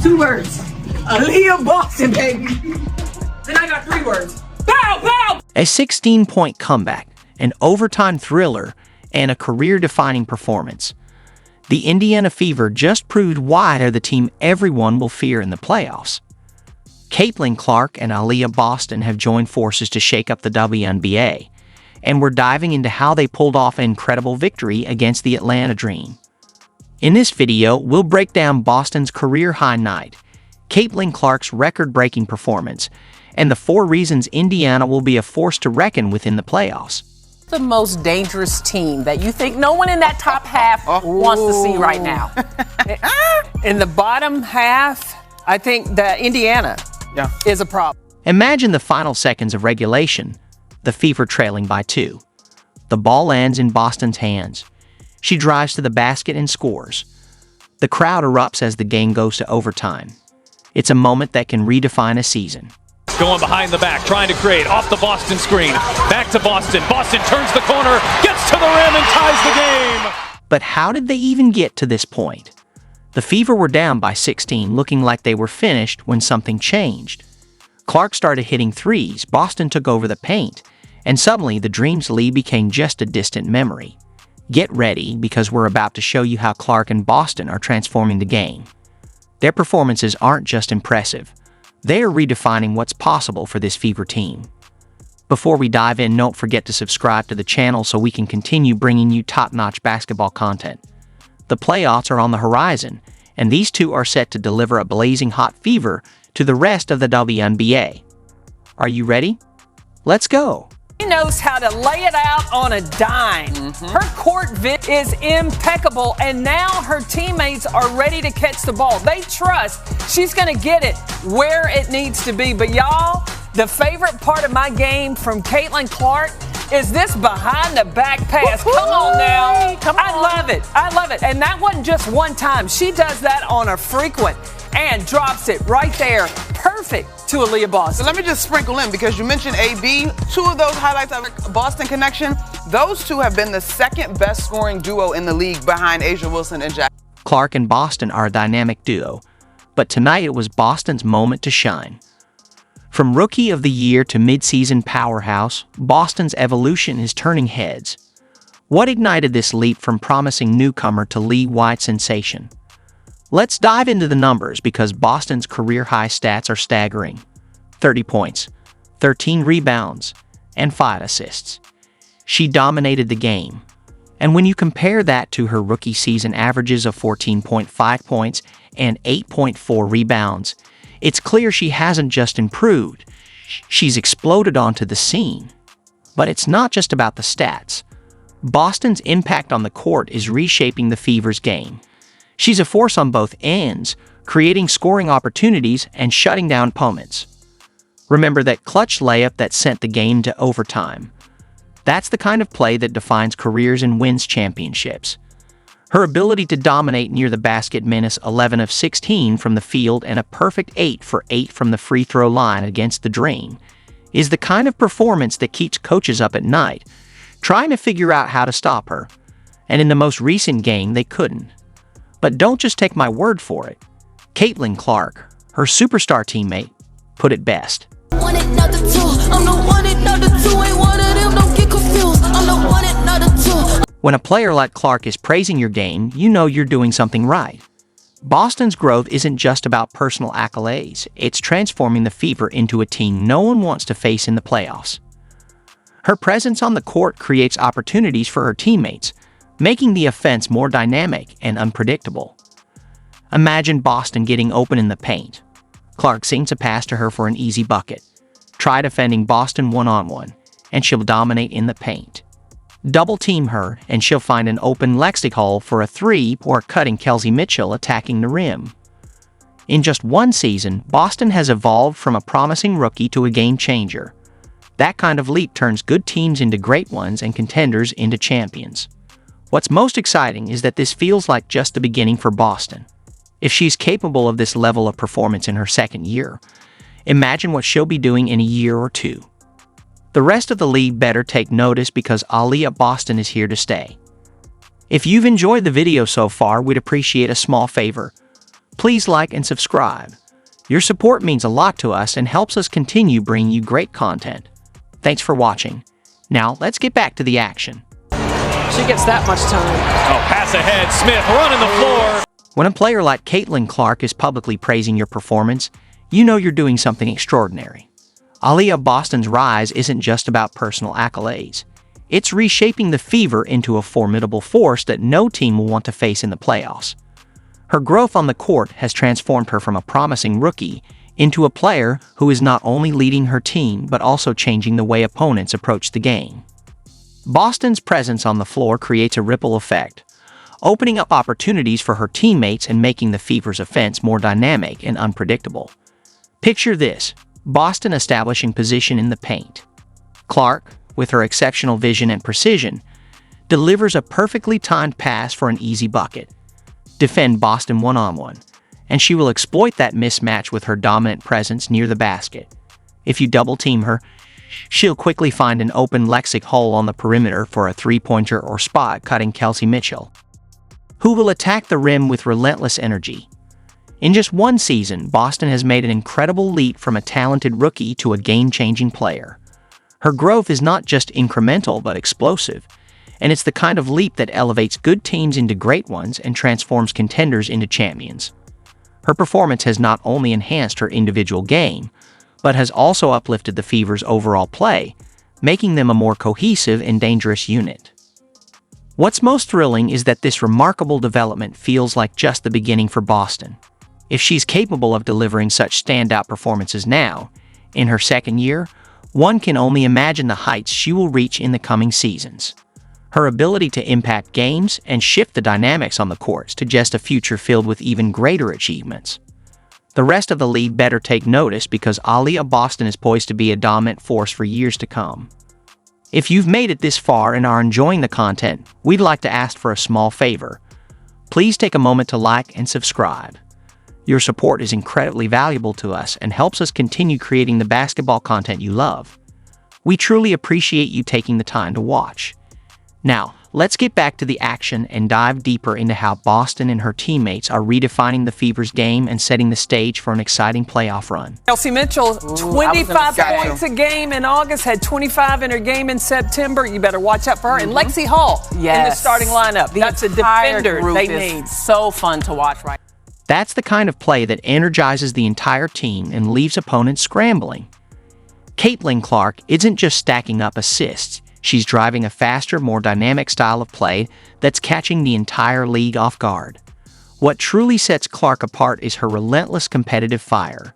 2 words. Aliyah Boston, baby. Then I got 3 words. Bow, bow! A 16-point comeback, an overtime thriller, and a career-defining performance. The Indiana Fever just proved why they're the team everyone will fear in the playoffs. Caitlin Clark and Aliyah Boston have joined forces to shake up the WNBA, and we're diving into how they pulled off an incredible victory against the Atlanta Dream. In this video, we'll break down Boston's career-high night, Caitlin Clark's record-breaking performance, and the 4 reasons Indiana will be a force to reckon with in the playoffs. The most dangerous team that you think no one in that top half wants to see right now. In the bottom half, I think that Indiana is a problem. Imagine the final seconds of regulation, the Fever trailing by 2. The ball lands in Boston's hands. She drives to the basket and scores. The crowd erupts as the game goes to overtime. It's a moment that can redefine a season. Going behind the back, trying to create off the Boston screen. Back to Boston. Boston turns the corner, gets to the rim, and ties the game. But how did they even get to this point? The Fever were down by 16, looking like they were finished when something changed. Clark started hitting threes, Boston took over the paint, and suddenly the Dream's lead became just a distant memory. Get ready, because we're about to show you how Clark and Boston are transforming the game. Their performances aren't just impressive. They are redefining what's possible for this Fever team. Before we dive in, don't forget to subscribe to the channel so we can continue bringing you top-notch basketball content. The playoffs are on the horizon, and these two are set to deliver a blazing hot fever to the rest of the WNBA. Are you ready? Let's go! She knows how to lay it out on a dime. Her court vision is impeccable, and now her teammates are ready to catch the ball. They trust she's going to get it where it needs to be. But y'all, the favorite part of my game from Caitlin Clark is this behind-the-back pass. Come on now. I love it. I love it. And that wasn't just one time. She does that on a frequent and drops it right there. Perfect to Aliyah Boston. So let me just sprinkle in, because you mentioned AB. 2 of those highlights of Boston connection, those 2 have been the 2nd best scoring duo in the league behind A'ja Wilson and Jack. Clark and Boston are a dynamic duo, but tonight it was Boston's moment to shine. From Rookie of the Year to midseason powerhouse, Boston's evolution is turning heads. What ignited this leap from promising newcomer to league-wide sensation? Let's dive into the numbers, because Boston's career-high stats are staggering. 30 points, 13 rebounds, and 5 assists. She dominated the game. And when you compare that to her rookie season averages of 14.5 points and 8.4 rebounds, it's clear she hasn't just improved, she's exploded onto the scene. But it's not just about the stats. Boston's impact on the court is reshaping the Fever's game. She's a force on both ends, creating scoring opportunities and shutting down opponents. Remember that clutch layup that sent the game to overtime? That's the kind of play that defines careers and wins championships. Her ability to dominate near the basket, minus 11 of 16 from the field and a perfect 8 for 8 from the free throw line against the Dream, is the kind of performance that keeps coaches up at night, trying to figure out how to stop her. And in the most recent game, they couldn't. But don't just take my word for it. Caitlin Clark, her superstar teammate, put it best. When a player like Clark is praising your game, you know you're doing something right. Boston's growth isn't just about personal accolades, it's transforming the Fever into a team no one wants to face in the playoffs. Her presence on the court creates opportunities for her teammates, making the offense more dynamic and unpredictable. Imagine Boston getting open in the paint. Clark sinks a pass to her for an easy bucket. Try defending Boston one-on-one, and she'll dominate in the paint. Double-team her, and she'll find an open Lexington hole for a 3, or cutting Kelsey Mitchell attacking the rim. In just one season, Boston has evolved from a promising rookie to a game-changer. That kind of leap turns good teams into great ones and contenders into champions. What's most exciting is that this feels like just the beginning for Boston. If she's capable of this level of performance in her 2nd year, imagine what she'll be doing in a year or 2. The rest of the league better take notice, because Aliyah Boston is here to stay. If you've enjoyed the video so far, we'd appreciate a small favor. Please like and subscribe. Your support means a lot to us and helps us continue bringing you great content. Thanks for watching. Now, let's get back to the action. She gets that much time. Oh, pass ahead. Smith running the floor. When a player like Caitlin Clark is publicly praising your performance, you know you're doing something extraordinary. Aliyah Boston's rise isn't just about personal accolades. It's reshaping the Fever into a formidable force that no team will want to face in the playoffs. Her growth on the court has transformed her from a promising rookie into a player who is not only leading her team but also changing the way opponents approach the game. Boston's presence on the floor creates a ripple effect, opening up opportunities for her teammates and making the Fever's offense more dynamic and unpredictable. Picture this: Boston establishing position in the paint. Clark, with her exceptional vision and precision, delivers a perfectly timed pass for an easy bucket. Defend Boston one-on-one, and she will exploit that mismatch with her dominant presence near the basket. If you double-team her, she'll quickly find an open lexic hole on the perimeter for a three-pointer or spot-cutting Kelsey Mitchell, who will attack the rim with relentless energy. In just one season, Boston has made an incredible leap from a talented rookie to a game-changing player. Her growth is not just incremental but explosive, and it's the kind of leap that elevates good teams into great ones and transforms contenders into champions. Her performance has not only enhanced her individual game, but has also uplifted the Fever's overall play, making them a more cohesive and dangerous unit. What's most thrilling is that this remarkable development feels like just the beginning for Boston. If she's capable of delivering such standout performances now, in her second year, one can only imagine the heights she will reach in the coming seasons. Her ability to impact games and shift the dynamics on the court suggests a future filled with even greater achievements. The rest of the league better take notice because Aliyah Boston is poised to be a dominant force for years to come. If you've made it this far and are enjoying the content, we'd like to ask for a small favor. Please take a moment to like and subscribe. Your support is incredibly valuable to us and helps us continue creating the basketball content you love. We truly appreciate you taking the time to watch. Now, let's get back to the action and dive deeper into how Boston and her teammates are redefining the Fever's game and setting the stage for an exciting playoff run. Kelsey Mitchell, 25 points a game in August, had 25 in her game in September. You better watch out for her. And Lexi Hall in the starting lineup. That's a defender they need. So fun to watch, right? That's the kind of play that energizes the entire team and leaves opponents scrambling. Caitlin Clark isn't just stacking up assists. She's driving a faster, more dynamic style of play that's catching the entire league off guard. What truly sets Clark apart is her relentless competitive fire.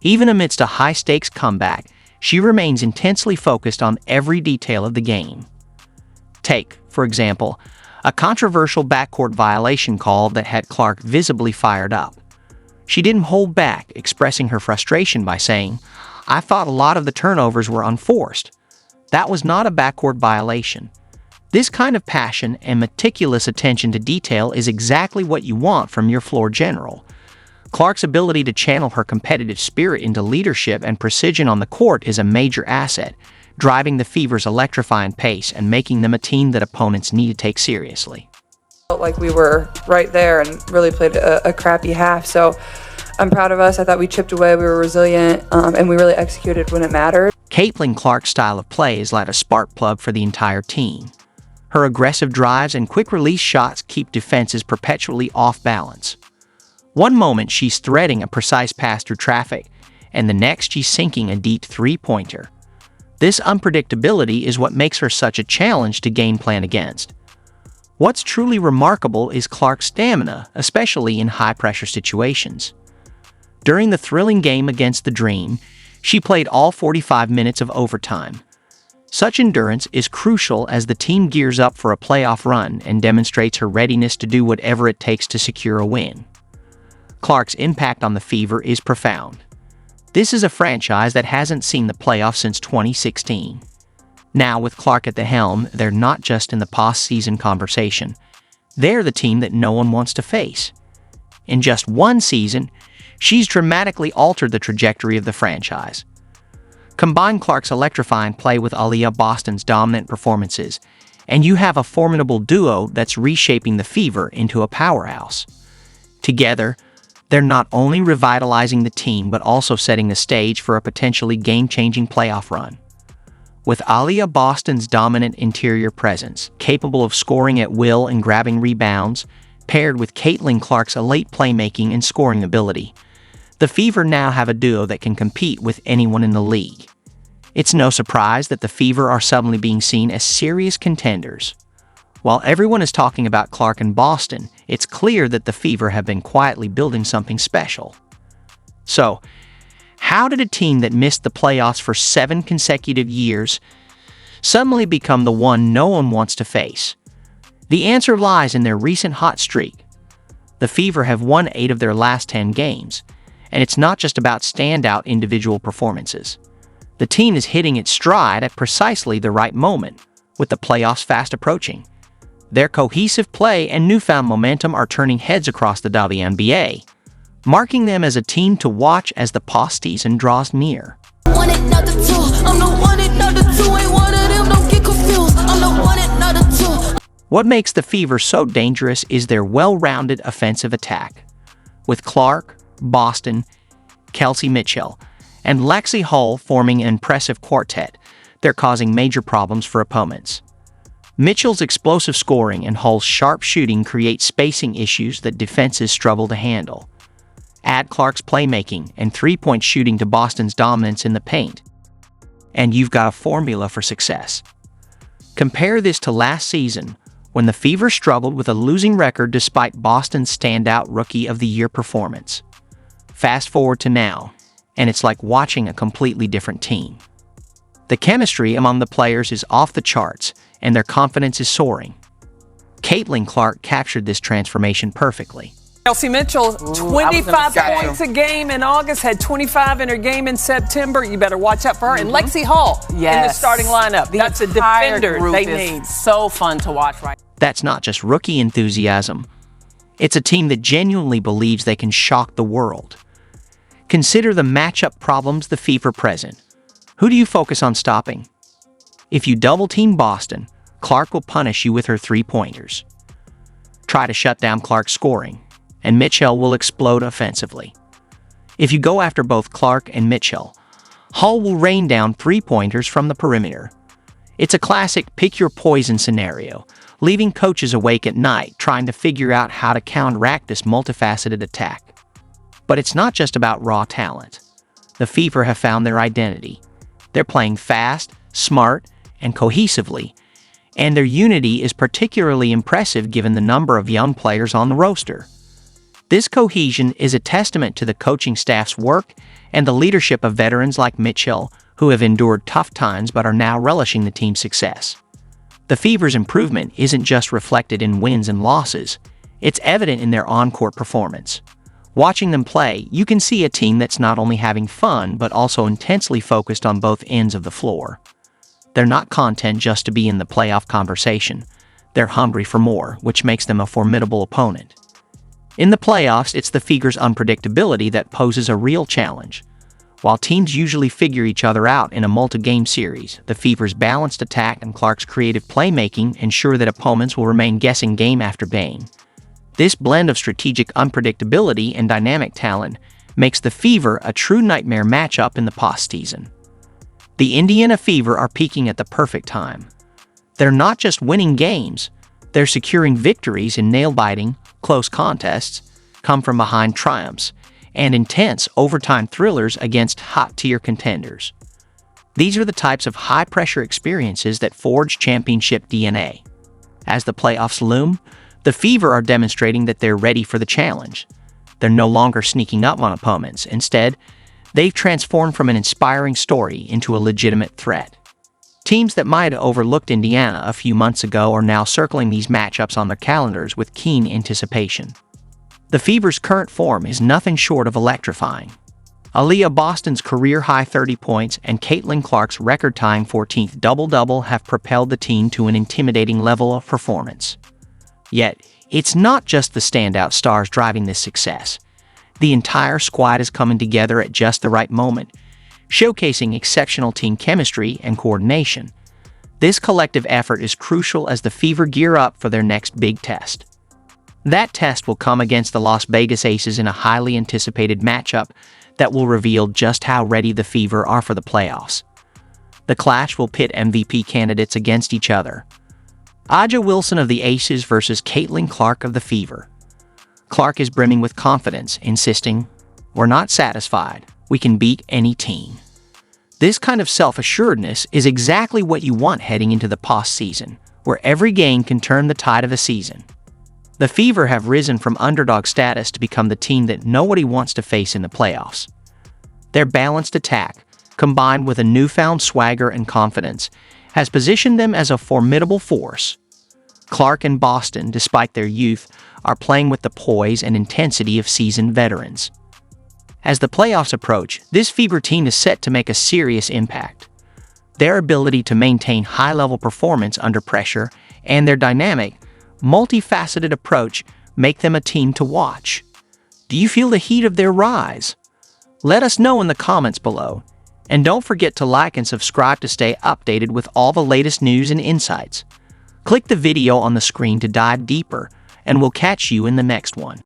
Even amidst a high-stakes comeback, she remains intensely focused on every detail of the game. Take, for example, a controversial backcourt violation call that had Clark visibly fired up. She didn't hold back, expressing her frustration by saying, "I thought a lot of the turnovers were unforced. That was not a backcourt violation." This kind of passion and meticulous attention to detail is exactly what you want from your floor general. Clark's ability to channel her competitive spirit into leadership and precision on the court is a major asset, driving the Fever's electrifying pace and making them a team that opponents need to take seriously. Felt like we were right there and really played a crappy half, so I'm proud of us. I thought we chipped away, we were resilient, and we really executed when it mattered. Caitlin Clark's style of play is like a spark plug for the entire team. Her aggressive drives and quick-release shots keep defenses perpetually off balance. One moment she's threading a precise pass through traffic, and the next she's sinking a deep three-pointer. This unpredictability is what makes her such a challenge to game plan against. What's truly remarkable is Clark's stamina, especially in high-pressure situations. During the thrilling game against the Dream, she played all 45 minutes of overtime. Such endurance is crucial as the team gears up for a playoff run and demonstrates her readiness to do whatever it takes to secure a win. Clark's impact on the Fever is profound. This is a franchise that hasn't seen the playoffs since 2016. Now, with Clark at the helm, they're not just in the postseason conversation. They're the team that no one wants to face. In just one season, she's dramatically altered the trajectory of the franchise. Combine Clark's electrifying play with Aliyah Boston's dominant performances, and you have a formidable duo that's reshaping the Fever into a powerhouse. Together, They're not only revitalizing the team but also setting the stage for a potentially game-changing playoff run. With Aliyah Boston's dominant interior presence, capable of scoring at will and grabbing rebounds, paired with Caitlin Clark's elite playmaking and scoring ability, the Fever now have a duo that can compete with anyone in the league. It's no surprise that the Fever are suddenly being seen as serious contenders. While everyone is talking about Clark and Boston, it's clear that the Fever have been quietly building something special. So, how did a team that missed the playoffs for 7 consecutive years suddenly become the one no one wants to face? The answer lies in their recent hot streak. The Fever have won 8 of their last 10 games, and it's not just about standout individual performances. The team is hitting its stride at precisely the right moment, with the playoffs fast approaching. Their cohesive play and newfound momentum are turning heads across the WNBA, marking them as a team to watch as the postseason draws near. What makes the Fever so dangerous is their well-rounded offensive attack. With Clark, Boston, Kelsey Mitchell, and Lexi Hull forming an impressive quartet, they're causing major problems for opponents. Mitchell's explosive scoring and Hull's sharp shooting create spacing issues that defenses struggle to handle. Add Clark's playmaking and three-point shooting to Boston's dominance in the paint, and you've got a formula for success. Compare this to last season, when the Fever struggled with a losing record despite Boston's standout Rookie of the Year performance. Fast forward to now, and it's like watching a completely different team. The chemistry among the players is off the charts, and their confidence is soaring. Caitlin Clark captured this transformation perfectly. Kelsey Mitchell, 25 points a game in August, had 25 in her game in September. You better watch out for her. And Lexi Hull in the starting lineup. That's a defender they need. So fun to watch, right? That's not just rookie enthusiasm. It's a team that genuinely believes they can shock the world. Consider the matchup problems the Fever present. Who do you focus on stopping? If you double-team Boston, Clark will punish you with her three-pointers. Try to shut down Clark's scoring, and Mitchell will explode offensively. If you go after both Clark and Mitchell, Hull will rain down three-pointers from the perimeter. It's a classic pick-your-poison scenario, leaving coaches awake at night trying to figure out how to counteract this multifaceted attack. But it's not just about raw talent. The Fever have found their identity. They're playing fast, smart, and cohesively, and their unity is particularly impressive given the number of young players on the roster. This cohesion is a testament to the coaching staff's work and the leadership of veterans like Mitchell, who have endured tough times but are now relishing the team's success. The Fever's improvement isn't just reflected in wins and losses, it's evident in their on-court performance. Watching them play, you can see a team that's not only having fun but also intensely focused on both ends of the floor. They're not content just to be in the playoff conversation. They're hungry for more, which makes them a formidable opponent. In the playoffs, it's the Fever's unpredictability that poses a real challenge. While teams usually figure each other out in a multi-game series, the Fever's balanced attack and Clark's creative playmaking ensure that opponents will remain guessing game after game. This blend of strategic unpredictability and dynamic talent makes the Fever a true nightmare matchup in the postseason. The Indiana Fever are peaking at the perfect time. They're not just winning games, they're securing victories in nail-biting, close contests, come-from-behind triumphs, and intense overtime thrillers against hot-tier contenders. These are the types of high-pressure experiences that forge championship DNA. As the playoffs loom, the Fever are demonstrating that they're ready for the challenge. They're no longer sneaking up on opponents. Instead, they've transformed from an inspiring story into a legitimate threat. Teams that might have overlooked Indiana a few months ago are now circling these matchups on their calendars with keen anticipation. The Fever's current form is nothing short of electrifying. Aliyah Boston's career-high 30 points and Caitlin Clark's record-tying 14th double-double have propelled the team to an intimidating level of performance. Yet, it's not just the standout stars driving this success. The entire squad is coming together at just the right moment, showcasing exceptional team chemistry and coordination. This collective effort is crucial as the Fever gear up for their next big test. That test will come against the Las Vegas Aces in a highly anticipated matchup that will reveal just how ready the Fever are for the playoffs. The clash will pit MVP candidates against each other. A'ja Wilson of the Aces versus Caitlin Clark of the Fever. Clark is brimming with confidence, insisting, "We're not satisfied. We can beat any team." This kind of self-assuredness is exactly what you want heading into the postseason, where every game can turn the tide of a season. The Fever have risen from underdog status to become the team that nobody wants to face in the playoffs. Their balanced attack, combined with a newfound swagger and confidence, has positioned them as a formidable force. Clark and Boston, despite their youth, are playing with the poise and intensity of seasoned veterans. As the playoffs approach, this Fever team is set to make a serious impact. Their ability to maintain high-level performance under pressure and their dynamic, multifaceted approach make them a team to watch. Do you feel the heat of their rise? Let us know in the comments below. And don't forget to like and subscribe to stay updated with all the latest news and insights. Click the video on the screen to dive deeper, and we'll catch you in the next one.